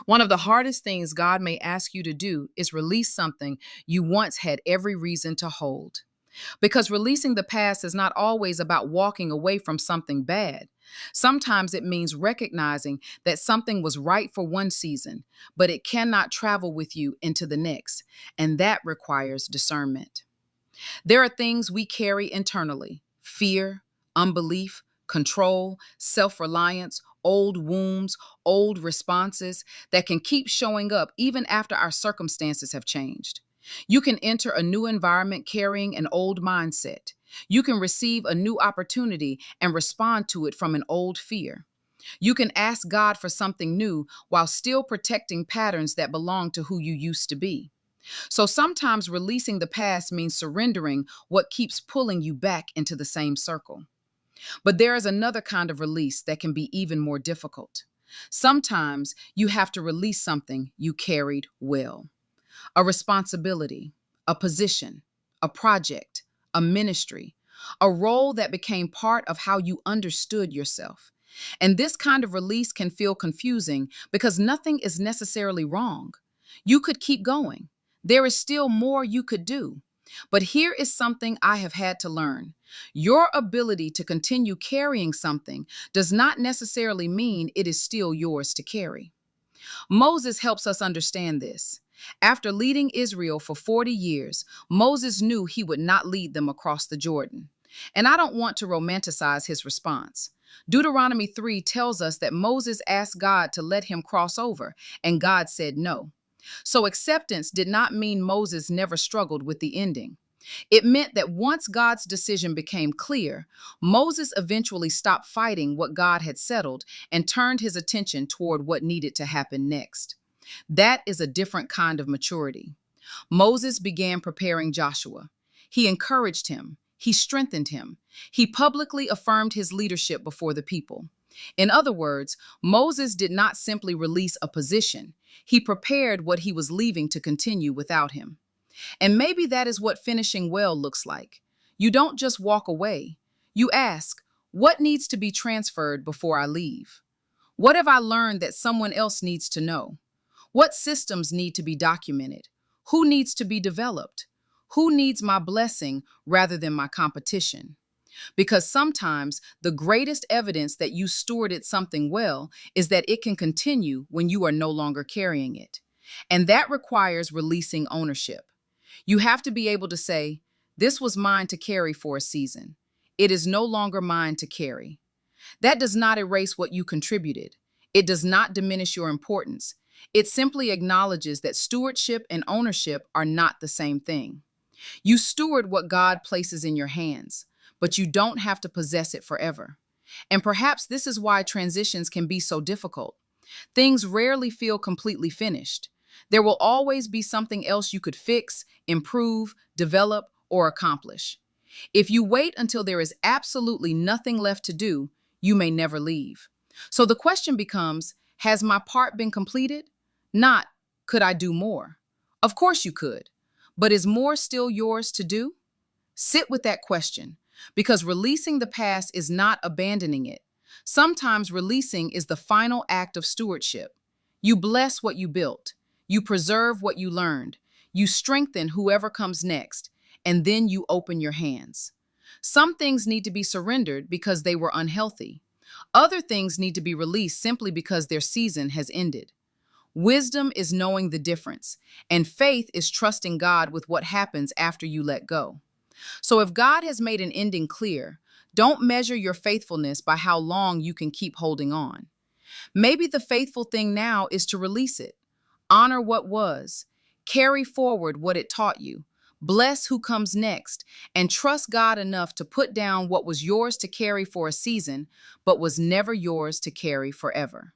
One of the hardest things God may ask you to do is release something you once had every reason to hold. Because releasing the past is not always about walking away from something bad. Sometimes it means recognizing that something was right for one season, but it cannot travel with you into the next, and that requires discernment. There are things we carry internally: fear, unbelief, control, self reliance, old wounds, old responses that can keep showing up even after our circumstances have changed. You can enter a new environment carrying an old mindset. You can receive a new opportunity and respond to it from an old fear. You can ask God for something new while still protecting patterns that belong to who you used to be. So sometimes releasing the past means surrendering what keeps pulling you back into the same circle. But there is another kind of release that can be even more difficult. Sometimes you have to release something you carried well: a responsibility, a position, a project, a ministry, a role that became part of how you understood yourself. And this kind of release can feel confusing because nothing is necessarily wrong. You could keep going. There is still more you could do. But here is something I have had to learn. Your ability to continue carrying something does not necessarily mean it is still yours to carry. Moses helps us understand this. After leading Israel for 40 years, Moses knew he would not lead them across the Jordan. And I don't want to romanticize his response. Deuteronomy 3 tells us that Moses asked God to let him cross over, and God said no. So acceptance did not mean Moses never struggled with the ending. It meant that once God's decision became clear, Moses eventually stopped fighting what God had settled and turned his attention toward what needed to happen next. That is a different kind of maturity. Moses began preparing Joshua. He encouraged him. He strengthened him. He publicly affirmed his leadership before the people. In other words, Moses did not simply release a position. He prepared what he was leaving to continue without him. And maybe that is what finishing well looks like. You don't just walk away. You ask, what needs to be transferred before I leave? What have I learned that someone else needs to know? What systems need to be documented? Who needs to be developed? Who needs my blessing rather than my competition? Because sometimes the greatest evidence that you stewarded something well is that it can continue when you are no longer carrying it. And that requires releasing ownership. You have to be able to say, this was mine to carry for a season. It is no longer mine to carry. That does not erase what you contributed. It does not diminish your importance. It simply acknowledges that stewardship and ownership are not the same thing. You steward what God places in your hands, but you don't have to possess it forever. And perhaps this is why transitions can be so difficult. Things rarely feel completely finished. There will always be something else you could fix, improve, develop, or accomplish. If you wait until there is absolutely nothing left to do, you may never leave. So the question becomes, has my part been completed? Not, could I do more? Of course you could. But is more still yours to do? Sit with that question, because releasing the past is not abandoning it. Sometimes releasing is the final act of stewardship. You bless what you built. You preserve what you learned. You strengthen whoever comes next, and then you open your hands. Some things need to be surrendered because they were unhealthy. Other things need to be released simply because their season has ended. Wisdom is knowing the difference, and faith is trusting God with what happens after you let go. So if God has made an ending clear, don't measure your faithfulness by how long you can keep holding on. Maybe the faithful thing now is to release it. Honor what was. Carry forward what it taught you. Bless who comes next, and trust God enough to put down what was yours to carry for a season, but was never yours to carry forever.